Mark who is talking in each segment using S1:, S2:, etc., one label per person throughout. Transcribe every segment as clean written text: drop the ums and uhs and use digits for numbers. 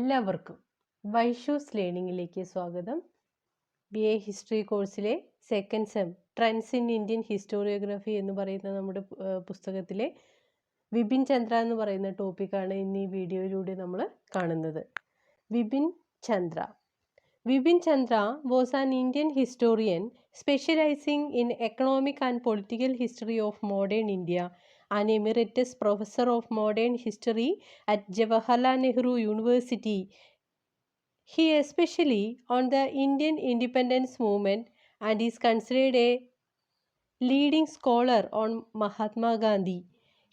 S1: എല്ലാവർക്കും വൈഷൂസ് ലേണിംഗിലേക്ക് സ്വാഗതം. BA history കോഴ്സിലെ second sem trends in Indian historiography എന്ന് പറയുന്ന നമ്മുടെ പുസ്തകത്തിലെ വിപിൻ ചന്ദ്ര എന്ന് പറയുന്ന ടോപ്പിക്കാണ് ഇന്ന് ഈ വീഡിയോയിലൂടെ നമ്മൾ കാണുന്നത്. Vipin Chandra. Bipin Chandra was an Indian historian specializing in economic and political history of modern India, an emeritus professor of modern history at Jawaharlal Nehru University. He especially on the Indian independence movement and is considered a leading scholar on Mahatma Gandhi.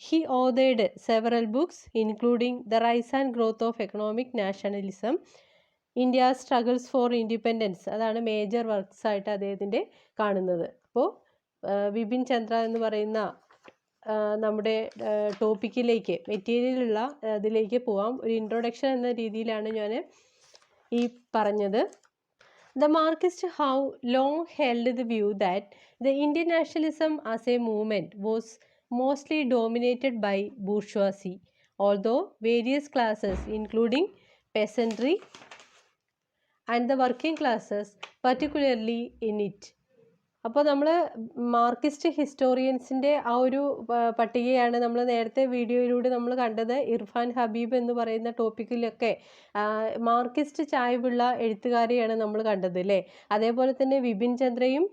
S1: He authored several books including The Rise and Growth of Economic Nationalism, India struggles four independence, അതാണ് major works ആയിട്ട് അദ്ദേഹത്തിൻ്റെ കാണുന്നത്. അപ്പോൾ വിപിൻ ചന്ദ്ര എന്ന് പറയുന്ന നമ്മുടെ ടോപ്പിക്കിലേക്ക് മെറ്റീരിയലുള്ള അതിലേക്ക് പോവാം. ഒരു ഇൻട്രൊഡക്ഷൻ എന്ന രീതിയിലാണ് ഞാൻ ഈ പറഞ്ഞത്. The Marxists have long held the view that the Indian nationalism as a movement was mostly dominated by bourgeoisie, although various classes including peasantry and the working classes particularly in it. അപ്പോൾ നമ്മൾ Marxist ഹിസ്റ്റോറിയൻസിൻ്റെ ആ ഒരു പട്ടികയാണ് നമ്മൾ നേരത്തെ വീഡിയോയിലൂടെ നമ്മൾ കണ്ടത്. ഇർഫാൻ ഹബീബ് എന്ന് പറയുന്ന ടോപ്പിക്കിലൊക്കെ മാർക്സിസ്റ്റ് ചായ്വുള്ള എഴുത്തുകാരെയാണ് നമ്മൾ കണ്ടത് അല്ലേ. അതേപോലെ തന്നെ വിപിൻ ചന്ദ്രയും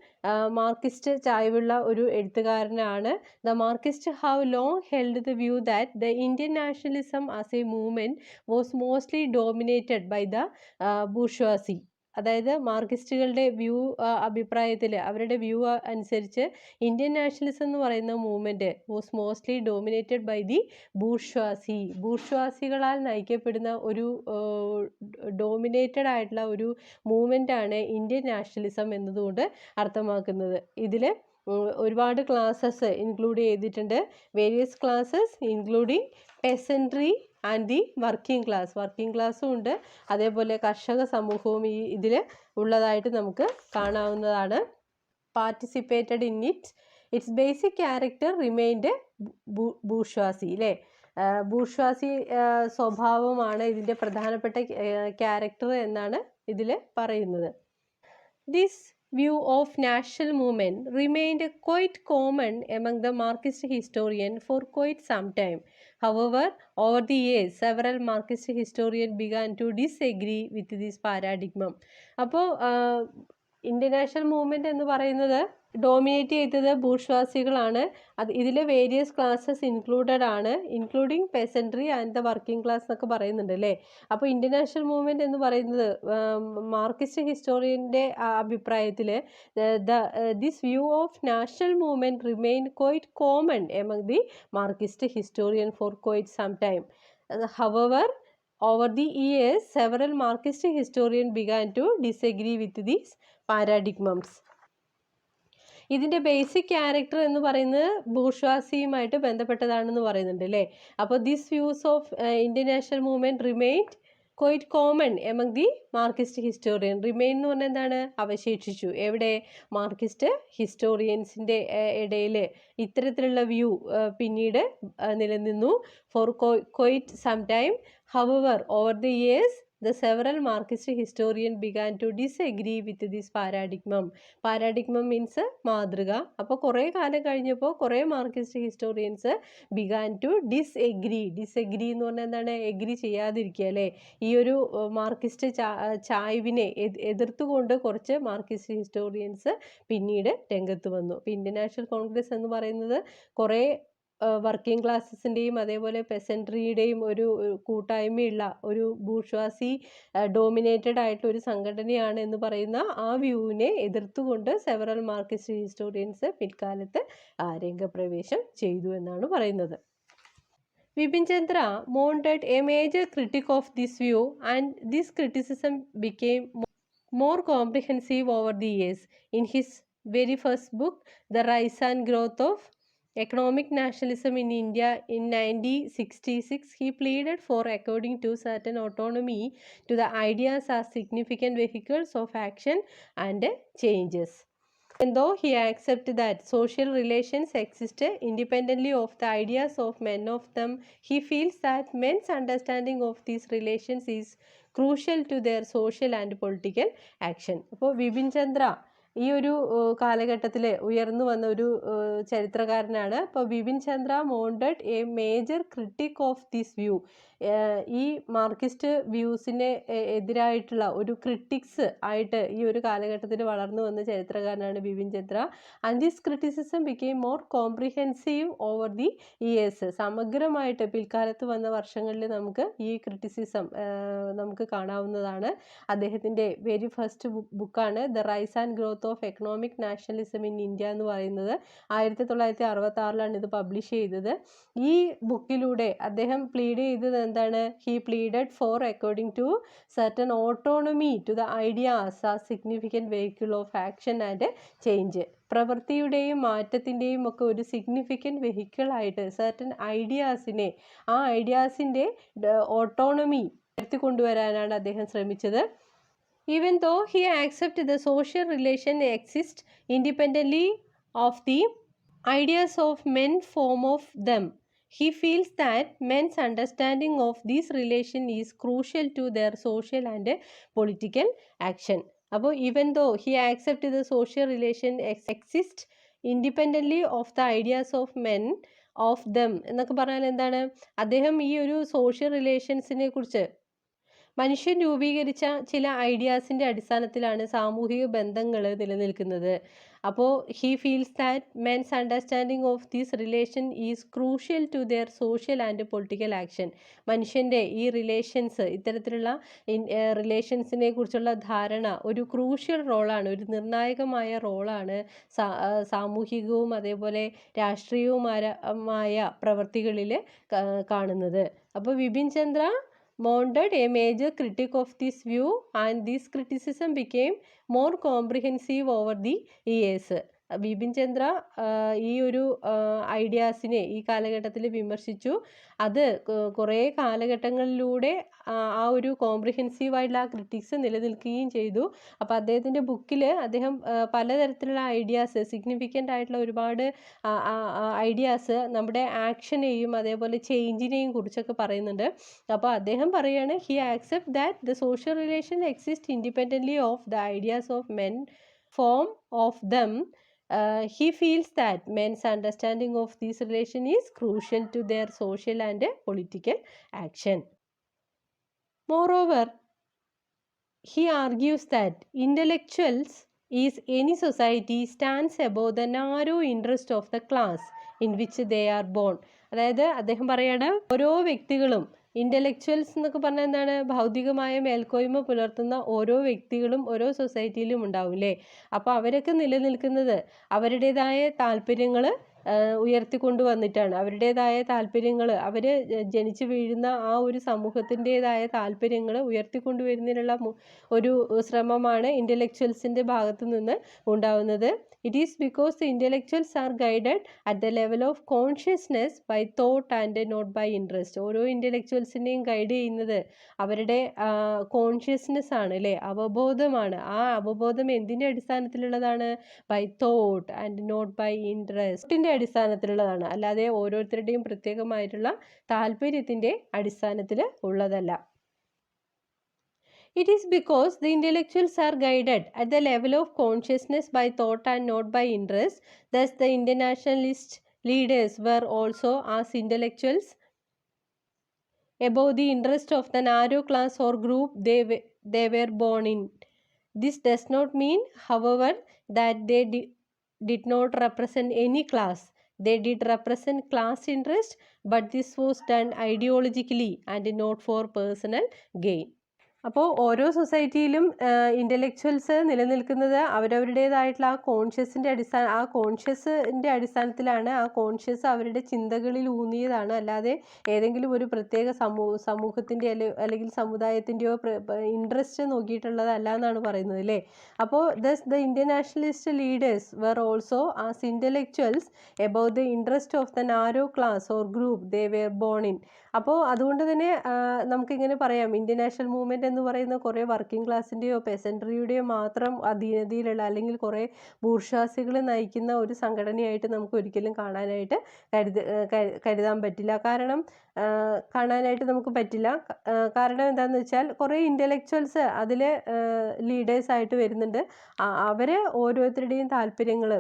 S1: മാർക്സിസ്റ്റ് ചായ്വുള്ള ഒരു എഴുത്തുകാരനാണ്. The Marxist have long held the view that the Indian nationalism as a movement was mostly dominated by the bourgeoisie. അതായത് മാർക്സിസ്റ്റുകളുടെ അഭിപ്രായത്തിൽ അവരുടെ വ്യൂ അനുസരിച്ച് ഇന്ത്യൻ നാഷണലിസം എന്ന് പറയുന്ന movement was mostly dominated by the bourgeoisie. ബൂർഷ്വാസികളാൽ നയിക്കപ്പെടുന്ന ഒരു ഡോമിനേറ്റഡ് ആയിട്ടുള്ള ഒരു മൂവ്മെൻറ്റാണ് ഇന്ത്യൻ നാഷണലിസം എന്നതുകൊണ്ട് അർത്ഥമാക്കുന്നത്. ഇതിൽ ഒരുപാട് ക്ലാസ്സസ് ഇൻക്ലൂഡ് ചെയ്തിട്ടുണ്ട്. Various classes including peasantry and the working ക്ലാസ്സും ഉണ്ട്. അതേപോലെ കർഷക സമൂഹവും ഇതിൽ ഉള്ളതായിട്ട് നമുക്ക് കാണാവുന്നതാണ്. Participated in its basic character remained bourgeoisie അല്ലേ. ബൂർഷ്വാസി സ്വഭാവമാണ് ഇതിൻ്റെ പ്രധാനപ്പെട്ട ക്യാരക്ടർ എന്നാണ് ഇതിൽ പറയുന്നത്. This view of national movement remained quite common among the Marxist historians for quite some time. However, over the years, several Marxist historians began to disagree with this paradigm. അപ്പോൾ Indian national movement എന്ന് പറയുന്നത് dominate ചെയ്തത് ബൂർഷ്വാസികളാണ്. ഇതിൽ various classes included ആണ്, including peasantry and the working class എന്നൊക്കെ പറയുന്നുണ്ട് അല്ലേ. അപ്പോൾ ഇന്ത്യൻ നാഷണൽ മൂവ്മെൻറ്റ് എന്ന് പറയുന്നത് മാർക്സിസ്റ്റ് ഹിസ്റ്റോറിയൻ്റെ അഭിപ്രായത്തിൽ this view of national movement remain quite common among the Marxist historian for quite some time. However over the years, several Marxist historians began to disagree with these paradigms. ഇതിൻ്റെ basic character എന്ന് പറയുന്നത് ബൂർഷ്വാസിയുമായിട്ട് ബന്ധപ്പെട്ടതാണെന്ന് പറയുന്നുണ്ട് അല്ലേ. അപ്പോൾ this views of Indian national movement remained quite common among the Marxist historian. Remain എന്ന് പറഞ്ഞാൽ എന്താണ്? അവശേഷിച്ചു. എവിടെ? മാർക്സിസ്റ്റ് ഹിസ്റ്റോറിയൻസിൻ്റെ ഇടയിൽ ഇത്തരത്തിലുള്ള വ്യൂ പിന്നീട് നിലനിന്നു for quite some time. However, over the years, the several Marxist historians began to disagree with this paradigm. Paradigm means മാതൃക. അപ്പോൾ കുറേ കാലം കഴിഞ്ഞപ്പോൾ കുറേ Marxist historians began to disagree എന്ന് പറഞ്ഞാൽ എന്താണ്? എഗ്രി ചെയ്യാതിരിക്കുക അല്ലേ. ഈ ഒരു മാർക്സിസ്റ്റ് ചായ്വിനെ എതിർത്തുകൊണ്ട് കുറച്ച് മാർക്സിസ്റ്റ് ഹിസ്റ്റോറിയൻസ് പിന്നീട് രംഗത്ത് വന്നു. അപ്പോൾ ഇന്ത്യൻ നാഷണൽ കോൺഗ്രസ് എന്ന് പറയുന്നത് കുറേ വർക്കിംഗ് ക്ലാസ്സസിൻ്റെയും അതേപോലെ പെസൻട്രിയുടെയും ഒരു കൂട്ടായ്മയുള്ള ഒരു ബൂർഷ്വാസി ഡോമിനേറ്റഡ് ആയിട്ടുള്ള ഒരു സംഘടനയാണ് എന്ന് പറയുന്ന ആ വ്യൂവിനെ എതിർത്തുകൊണ്ട് സെവറൽ മാർക്സിസ്റ്റ് ഹിസ്റ്റോറിയൻസ് പിൽക്കാലത്ത് രംഗപ്രവേശം ചെയ്തു എന്നാണ് പറയുന്നത്. Bipin Chandra mounted a major critic of this view, and this criticism became more comprehensive over the years. In his very first book, The Rise and Growth of Economic Nationalism in India in 1966, he pleaded for according to certain autonomy to the ideas as significant vehicles of action and changes. And though he accepts that social relations exist independently of the ideas of men of them, he feels that men's understanding of these relations is crucial to their social and political action. അപ്പോൾ ബിപിൻ ചന്ദ്ര ഈ ഒരു കാലഘട്ടത്തിൽ ഉയർന്നു വന്ന ഒരു ചരിത്രകാരനാണ്. അപ്പോൾ Bipin Chandra mounted a major critic of this view. ഈ മാർക്സിസ്റ്റ് വ്യൂസിന് എതിരായിട്ടുള്ള ഒരു ക്രിട്ടിക്സ് ആയിട്ട് ഈ ഒരു കാലഘട്ടത്തിൽ വളർന്നു വന്ന ചരിത്രകാരനാണ് Bipin Chandra. And this criticism became more comprehensive over the years. സമഗ്രമായിട്ട് പിൽക്കാലത്ത് വന്ന വർഷങ്ങളിൽ നമുക്ക് ഈ ക്രിറ്റിസിസം നമുക്ക് കാണാവുന്നതാണ്. അദ്ദേഹത്തിൻ്റെ വെരി ഫസ്റ്റ് ബുക്കാണ് the rise and growth of economic nationalism in India എന്ന് പറയുന്നത്. 1966 ഇത് പബ്ലിഷ് ചെയ്തത്. ഈ ബുക്കിലൂടെ അദ്ദേഹം പ്ലീഡ് ചെയ്തത് എന്താണ്? He pleaded for according to certain autonomy to the ideas a significant vehicle of action and change. പ്രവൃത്തിയുടെയും മാറ്റത്തിൻ്റെയും ഒക്കെ ഒരു സിഗ്നിഫിക്കൻറ്റ് വെഹിക്കിളായിട്ട് സർട്ടൻ ഐഡിയാസിനെ, ആ ഐഡിയാസിൻ്റെ ഓട്ടോണമി ഉയർത്തിക്കൊണ്ടുവരാനാണ് അദ്ദേഹം ശ്രമിച്ചത്. Even though he accepts the social relation exists independently of the ideas of men form of them, he feels that men's understanding of this relation is crucial to their social and political action. അപ്പോൾ even though he accepts the social relation exists independently of the ideas of men of them എന്നൊക്കെ പറഞ്ഞാൽ എന്താണ്? അദ്ദേഹം ഈ ഒരു social റിലേഷൻസിനെ കുറിച്ച് മനുഷ്യൻ രൂപീകരിച്ച ചില ഐഡിയാസിൻ്റെ അടിസ്ഥാനത്തിലാണ് സാമൂഹിക ബന്ധങ്ങൾ നിലനിൽക്കുന്നത്. അപ്പോൾ he feels that men's understanding of this relation is crucial to their social and political action. മനുഷ്യൻ്റെ ഈ റിലേഷൻസ്, ഇത്തരത്തിലുള്ള റിലേഷൻസിനെ കുറിച്ചുള്ള ധാരണ ഒരു ക്രൂഷ്യൽ റോളാണ്, ഒരു നിർണായകമായ റോളാണ് സാമൂഹികവും അതേപോലെ രാഷ്ട്രീയവുമായ പ്രവർത്തികളിൽ കാണുന്നത്. അപ്പോൾ Bipin Chandra mounted a major critic of this view and this criticism became more comprehensive over the years. Bipin Chandra ഈ ഒരു ഐഡിയാസിനെ ഈ കാലഘട്ടത്തിൽ വിമർശിച്ചു. അത് കുറേ കാലഘട്ടങ്ങളിലൂടെ ആ ഒരു കോംപ്രിഹെൻസീവായിട്ടുള്ള ആ ക്രിറ്റിക്സ് നിലനിൽക്കുകയും ചെയ്തു. അപ്പോൾ അദ്ദേഹത്തിൻ്റെ ബുക്കിൽ അദ്ദേഹം പലതരത്തിലുള്ള ഐഡിയാസ്, സിഗ്നിഫിക്കൻ്റ് ആയിട്ടുള്ള ഒരുപാട് ഐഡിയാസ് നമ്മുടെ ആക്ഷനെയും അതേപോലെ ചേഞ്ചിനെയും കുറിച്ചൊക്കെ പറയുന്നുണ്ട്. അപ്പോൾ അദ്ദേഹം പറയുകയാണ്, he accept that the social relation exist independently of the ideas of men form of them. He feels that men's understanding of this relation is crucial to their social and political action. Moreover, he argues that intellectuals is any society stands above the narrow interest of the class in which they are born. അതായത് അദ്ദേഹം പറയാണ്, ഓരോ വ്യക്തികളും, intellectuals എന്നൊക്കെ പറഞ്ഞാൽ എന്താണ്? ഭൗതികമായ മേൽക്കോയ്മ പുലർത്തുന്ന ഓരോ വ്യക്തികളും ഓരോ സൊസൈറ്റിയിലും ഉണ്ടാവും അല്ലേ? അപ്പോൾ അവരൊക്കെ നിലനിൽക്കുന്നത് അവരുടേതായ താല്പര്യങ്ങൾ ഉയർത്തിക്കൊണ്ടുവന്നിട്ടാണ്. അവരുടേതായ താല്പര്യങ്ങൾ, അവർ ജനിച്ചു വീഴുന്ന ആ ഒരു സമൂഹത്തിൻ്റേതായ താല്പര്യങ്ങൾ ഉയർത്തിക്കൊണ്ടുവരുന്നതിനുള്ള ഒരു ശ്രമമാണ് ഇൻ്റലക്ച്വൽസിൻ്റെ ഭാഗത്തു നിന്ന് ഉണ്ടാവുന്നത്. It is because the intellectuals are guided at the level of consciousness by thought and not by interest. ഓരോ ഇൻ്റലക്ച്വൽസിനെയും ഗൈഡ് ചെയ്യുന്നത് അവരുടെ കോൺഷ്യസ്നെസ് ആണ് അല്ലേ, അവബോധമാണ്. ആ അവബോധം എന്തിൻ്റെ അടിസ്ഥാനത്തിലുള്ളതാണ്? By thought and not by ഇൻട്രസ്റ്റിൻ്റെ അടിസ്ഥാനത്തിലുള്ളതാണ്, അല്ലാതെ ഓരോരുത്തരുടെയും പ്രത്യേകമായിട്ടുള്ള താല്പര്യത്തിൻ്റെ അടിസ്ഥാനത്തിൽ ഉള്ളതല്ല. It is because the intellectuals are guided at the level of consciousness by thought and not by interest. Thus, the internationalist leaders were also as intellectuals above the interest of the narrow class or group they were born in. This does not mean, however, that they did not represent any class. They did represent class interest, but this was done ideologically and not for personal gain. അപ്പോൾ ഓരോ സൊസൈറ്റിയിലും intellectuals നിലനിൽക്കുന്നത് അവരവരുടേതായിട്ടുള്ള ആ കോൺഷ്യസിൻ്റെ അടിസ്ഥാനത്തിലാണ്. ആ conscious അവരുടെ ചിന്തകളിൽ ഊന്നിയതാണ്, അല്ലാതെ ഏതെങ്കിലും ഒരു പ്രത്യേക സമൂഹത്തിൻ്റെ അല്ലെങ്കിൽ സമുദായത്തിൻ്റെയോ ഇൻട്രസ്റ്റ് നോക്കിയിട്ടുള്ളതല്ല എന്നാണ് പറയുന്നത് അല്ലേ. അപ്പോൾ the internationalist leaders were also as intellectuals about the interest of the narrow class or group they were born in. അപ്പോൾ അതുകൊണ്ട് തന്നെ നമുക്കിങ്ങനെ പറയാം, ഇന്ത്യൻ നാഷണൽ മൂവ്മെൻറ്റ് എന്ന് പറയുന്ന കുറേ വർക്കിംഗ് ക്ലാസ്സിൻ്റെയോ പെസൻട്രിയുടെയോ മാത്രം അധീനതയിലുള്ള അല്ലെങ്കിൽ കുറേ ബൂർഷ്വാസികൾ നയിക്കുന്ന ഒരു സംഘടനയായിട്ട് നമുക്ക് ഒരിക്കലും കാണാനായിട്ട് കരുതാൻ പറ്റില്ല. കാണാനായിട്ട് നമുക്ക് പറ്റില്ല. കാരണം എന്താണെന്ന് വെച്ചാൽ കുറേ ഇൻ്റലക്ച്വൽസ് അതിൽ ലീഡേഴ്സായിട്ട് വരുന്നുണ്ട്. അവർ ഓരോരുത്തരുടെയും താല്പര്യങ്ങൾ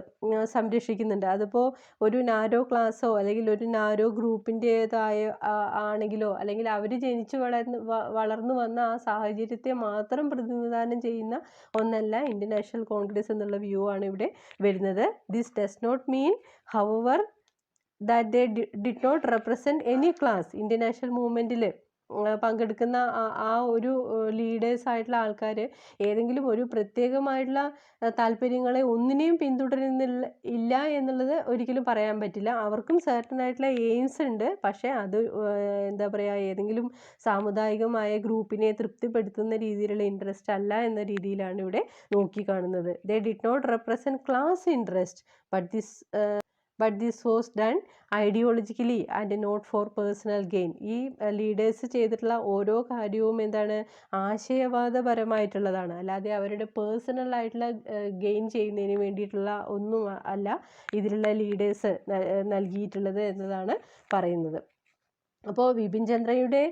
S1: സംരക്ഷിക്കുന്നുണ്ട്. അതിപ്പോൾ ഒരു നാരോ ക്ലാസ്സോ അല്ലെങ്കിൽ ഒരു നാരോ ഗ്രൂപ്പിൻ്റേതായ ആണെങ്കിലോ അല്ലെങ്കിൽ അവർ ജനിച്ചു വളർന്നു വന്ന ആ സാഹചര്യത്തെ മാത്രം പ്രതിനിധാനം ചെയ്യുന്ന ഒന്നല്ല ഇന്ത്യൻ നാഷണൽ കോൺഗ്രസ് എന്നുള്ള വ്യൂ ആണ് ഇവിടെ വരുന്നത്. This does not mean however that they did not represent any class. Indian national മൂവ്മെൻറ്റിൽ പങ്കെടുക്കുന്ന ആ ഒരു ലീഡേഴ്സ് ആയിട്ടുള്ള ആൾക്കാർ ഏതെങ്കിലും ഒരു പ്രത്യേകമായിട്ടുള്ള താല്പര്യങ്ങളെ ഒന്നിനെയും പിന്തുടരുന്നില്ല എന്നുള്ളത് ഒരിക്കലും പറയാൻ പറ്റില്ല. അവർക്കും സർട്ടൻ ആയിട്ടുള്ള എയിംസ് ഉണ്ട്. പക്ഷേ അത് എന്താ പറയുക, ഏതെങ്കിലും സാമുദായികമായ ഗ്രൂപ്പിനെ തൃപ്തിപ്പെടുത്തുന്ന രീതിയിലുള്ള ഇൻട്രസ്റ്റ് അല്ല എന്ന രീതിയിലാണ് ഇവിടെ നോക്കിക്കാണുന്നത്. They did not represent class interest but this was done ideologically and not for personal gain. ഈ ലീഡേഴ്സ് ചെയ്തിട്ടുള്ള ഓരോ കാര്യവും എന്താണ്, ആശയവാദപരമായിട്ടുള്ളതാണ്, അല്ലാതെ അവരുടെ പേഴ്സണൽ ആയിട്ടുള്ള ഗെയിൻ ചെയ്യുന്നതിന് വേണ്ടിയിട്ടുള്ള ഒന്നും അല്ല ഇതിലുള്ള ലീഡേഴ്സ് നൽകിയിട്ടുള്ളത് എന്നതാണ് പറയുന്നത്. അപ്പോൾ വിപിൻ ചന്ദ്രയുടെ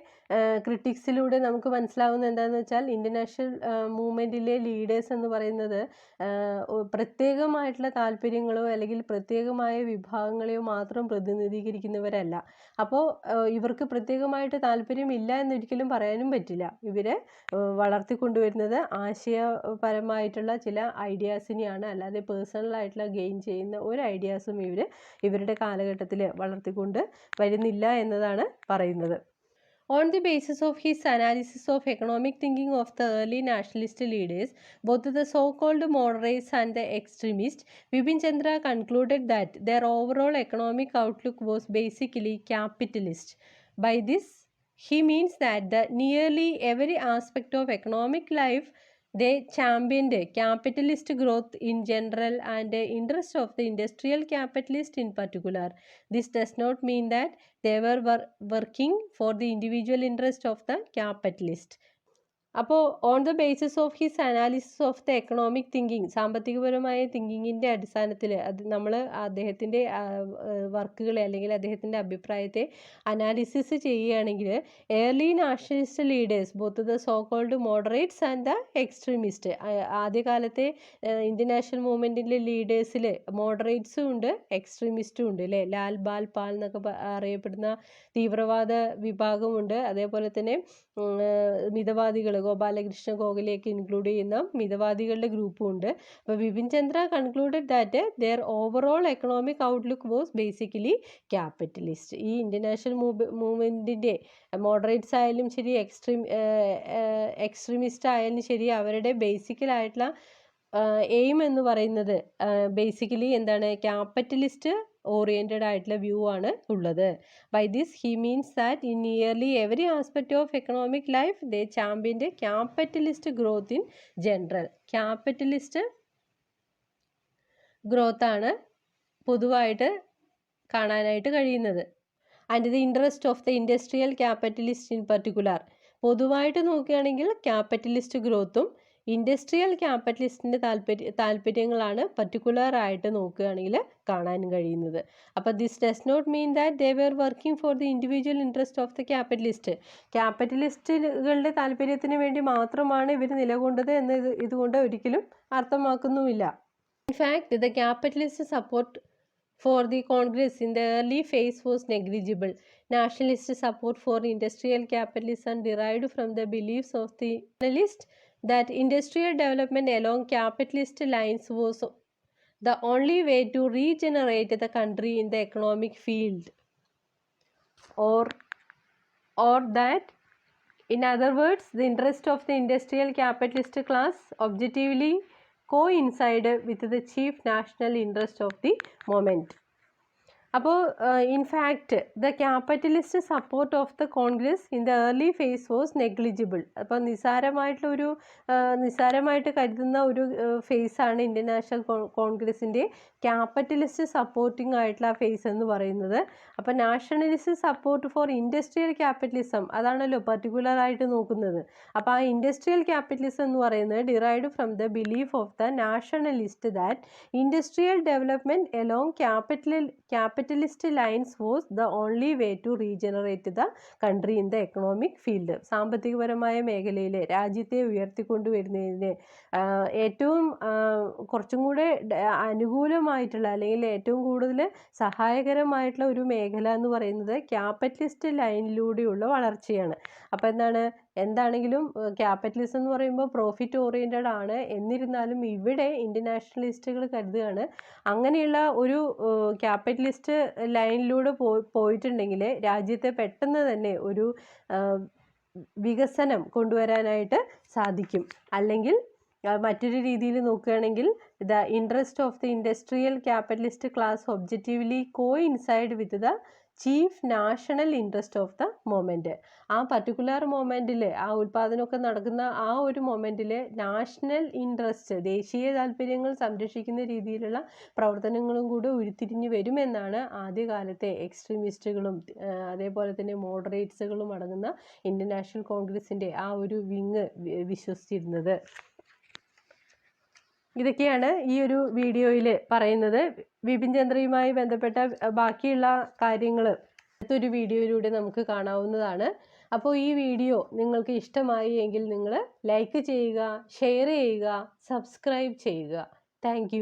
S1: ക്രിട്ടിക്സിലൂടെ നമുക്ക് മനസ്സിലാവുന്നത് എന്താണെന്ന് വെച്ചാൽ ഇന്ത്യൻ നാഷണൽ മൂവ്മെൻറ്റിലെ ലീഡേഴ്സ് എന്ന് പറയുന്നത് പ്രത്യേകമായിട്ടുള്ള താല്പര്യങ്ങളോ അല്ലെങ്കിൽ പ്രത്യേകമായ വിഭാഗങ്ങളെയോ മാത്രം പ്രതിനിധീകരിക്കുന്നവരല്ല. അപ്പോൾ ഇവർക്ക് പ്രത്യേകമായിട്ട് താല്പര്യമില്ല എന്നൊരിക്കലും പറയാനും പറ്റില്ല. ഇവരെ വളർത്തിക്കൊണ്ടുവരുന്നത് ആശയപരമായിട്ടുള്ള ചില ഐഡിയാസിനെയാണ്, അല്ലാതെ പേഴ്സണലായിട്ടുള്ള ഗെയിൻ ചെയ്യുന്ന ഒരു ഐഡിയാസും ഇവരുടെ കാലഘട്ടത്തിൽ വളർത്തിക്കൊണ്ട് വരുന്നില്ല എന്നതാണ് പറയുന്നത്. On the basis of his analysis of economic thinking of the early nationalist leaders, both the so-called moderates and the extremists, Bipin Chandra concluded that their overall economic outlook was basically capitalist. By this, he means that nearly every aspect of economic life they championed capitalist growth in general and the interest of the industrial capitalist in particular. This does not mean that they were working for the individual interest of the capitalist. അപ്പോൾ on the basis of his analysis of the economic thinking, സാമ്പത്തികപരമായ തിങ്കിങ്ങിൻ്റെ അടിസ്ഥാനത്തിൽ അത് നമ്മൾ അദ്ദേഹത്തിൻ്റെ വർക്കുകളെ അല്ലെങ്കിൽ അദ്ദേഹത്തിൻ്റെ അഭിപ്രായത്തെ അനാലിസിസ് ചെയ്യുകയാണെങ്കിൽ early nationalist leaders both the so called moderates and the extremist, ആദ്യകാലത്തെ ഇന്ത്യൻ നാഷണൽ മൂവ്മെൻറ്റിൻ്റെ ലീഡേഴ്സിൽ മോഡറേറ്റ്സും ഉണ്ട് എക്സ്ട്രീമിസ്റ്റും ഉണ്ട് അല്ലേ. ലാൽ ബാൽ പാൽ എന്നൊക്കെ അറിയപ്പെടുന്ന തീവ്രവാദ വിഭാഗമുണ്ട്. അതേപോലെ തന്നെ മിതവാദികൾ, ഗോപാലകൃഷ്ണ ഗോഖലെയൊക്കെ ഇൻക്ലൂഡ് ചെയ്യുന്ന മിതവാദികളുടെ ഗ്രൂപ്പും ഉണ്ട്. അപ്പോൾ Bipin Chandra concluded that there overall economic outlook was basically capitalist. ഈ ഇന്ത്യൻ നാഷണൽ മൂവ്മെൻറ്റിൻ്റെ മോഡറേറ്റ്സ് ആയാലും ശരി എക്സ്ട്രീമിസ്റ്റ് ആയാലും ശരി അവരുടെ ബേസിക്കലായിട്ടുള്ള എയിം എന്ന് പറയുന്നത് ബേസിക്കലി എന്താണ്, ക്യാപിറ്റലിസ്റ്റ് ഓറിയൻറ്റഡ് ആയിട്ടുള്ള വ്യൂ ആണ് ഉള്ളത്. By this he means that in nearly every aspect of economic life they ചാമ്പ്യൻ്റെ capitalist growth in general. Capitalist ഗ്രോത്താണ് പൊതുവായിട്ട് കാണാനായിട്ട് കഴിയുന്നത്. And the interest of the industrial capitalist in particular. പൊതുവായിട്ട് നോക്കുകയാണെങ്കിൽ ക്യാപിറ്റലിസ്റ്റ് ഗ്രോത്തും ഇൻഡസ്ട്രിയൽ ക്യാപിറ്റലിസ്റ്റിൻ്റെ താല്പര്യങ്ങളാണ് പർട്ടിക്കുലർ ആയിട്ട് നോക്കുകയാണെങ്കിൽ കാണാൻ കഴിയുന്നത്. അപ്പോൾ this does not mean that they were working for the individual interest of the capitalist. ക്യാപിറ്റലിസ്റ്റുകളുടെ താല്പര്യത്തിന് വേണ്ടി മാത്രമാണ് ഇവർ നിലകൊണ്ടത് എന്ന് ഇതുകൊണ്ട് ഒരിക്കലും അർത്ഥമാക്കുന്നുമില്ല. In fact, the capitalist support for the Congress in the early phase was negligible. Nationalist support for industrial capitalism derived from the beliefs of the nationalists that industrial development along capitalist lines was the only way to regenerate the country in the economic field, or that, in other words, the interest of the industrial capitalist class objectively coincide with the chief national interest of the moment. അപ്പോൾ in fact the capitalist support of the Congress in the early phase was negligible. അപ്പോൾ നിസ്സാരമായിട്ട് കരുതുന്ന ഒരു ഫേസാണ് Indian national കോൺഗ്രസിൻ്റെ capitalist supporting ആയിട്ടുള്ള phase എന്ന് പറയുന്നത്. അപ്പോൾ nationalist support for industrial capitalism അതാണല്ലോ പർട്ടിക്കുലർ ആയിട്ട് നോക്കുന്നത്. അപ്പോൾ ആ ഇൻഡസ്ട്രിയൽ ക്യാപിറ്റലിസം എന്ന് പറയുന്നത് derived from the belief of the nationalist that industrial development along capitalist lines was the only way to regenerate the country in the economic field. സാമ്പത്തികപരമായ മേഖലയിൽ രാജ്യത്തെ ഉയർത്തിക്കൊണ്ടുവരുന്നതിന് ഏറ്റവും കുറച്ചും കൂടെ അനുകൂലമായിട്ടുള്ള അല്ലെങ്കിൽ ഏറ്റവും കൂടുതൽ സഹായകരമായിട്ടുള്ള ഒരു മേഖല എന്ന് പറയുന്നത് ക്യാപിറ്റലിസ്റ്റ് ലൈനിലൂടെയുള്ള വളർച്ചയാണ്. അപ്പോൾ എന്താണെങ്കിലും ക്യാപിറ്റലിസം എന്ന് പറയുമ്പോൾ പ്രോഫിറ്റ് ഓറിയൻറ്റഡ് ആണ്. എന്നിരുന്നാലും ഇവിടെ ഇന്റർനാഷണലിസ്റ്റുകൾ കരുതുകയാണ് അങ്ങനെയുള്ള ഒരു ക്യാപിറ്റലിസ്റ്റ് ലൈനിലൂടെ പോയിട്ടുണ്ടെങ്കിൽ രാജ്യത്തെ പെട്ടെന്ന് തന്നെ ഒരു വികസനം കൊണ്ടുവരാനായിട്ട് സാധിക്കും. അല്ലെങ്കിൽ മറ്റൊരു രീതിയിൽ നോക്കുകയാണെങ്കിൽ the interest of the industrial capitalist class objectively coincide with the chief national interest of the moment. ആ പർട്ടിക്കുലർ മൊമെൻറ്റിൽ ആ ഉൽപ്പാദനമൊക്കെ നടക്കുന്ന ആ ഒരു മൊമെൻറ്റിൽ നാഷണൽ ഇൻട്രസ്റ്റ് ദേശീയ താല്പര്യങ്ങൾ സംരക്ഷിക്കുന്ന രീതിയിലുള്ള പ്രവർത്തനങ്ങളും കൂടെ ഉരുത്തിരിഞ്ഞു വരുമെന്നാണ് ആദ്യകാലത്തെ എക്സ്ട്രീമിസ്റ്റുകളും അതേപോലെ തന്നെ മോഡറേറ്റ്സുകളും അടങ്ങുന്ന ഇന്ത്യൻ നാഷണൽ കോൺഗ്രസിൻ്റെ ആ ഒരു വിങ് വിശ്വസിച്ചിരുന്നത്. ഇതൊക്കെയാണ് ഈ ഒരു വീഡിയോയിൽ പറയുന്നത്. ബിപിൻ ചന്ദ്രയുമായി ബന്ധപ്പെട്ട ബാക്കിയുള്ള കാര്യങ്ങൾ അടുത്തൊരു വീഡിയോയിലൂടെ നമുക്ക് കാണാവുന്നതാണ്. അപ്പോൾ ഈ വീഡിയോ നിങ്ങൾക്ക് ഇഷ്ടമായി എങ്കിൽ നിങ്ങൾ ലൈക്ക് ചെയ്യുക, ഷെയർ ചെയ്യുക, സബ്സ്ക്രൈബ് ചെയ്യുക. താങ്ക്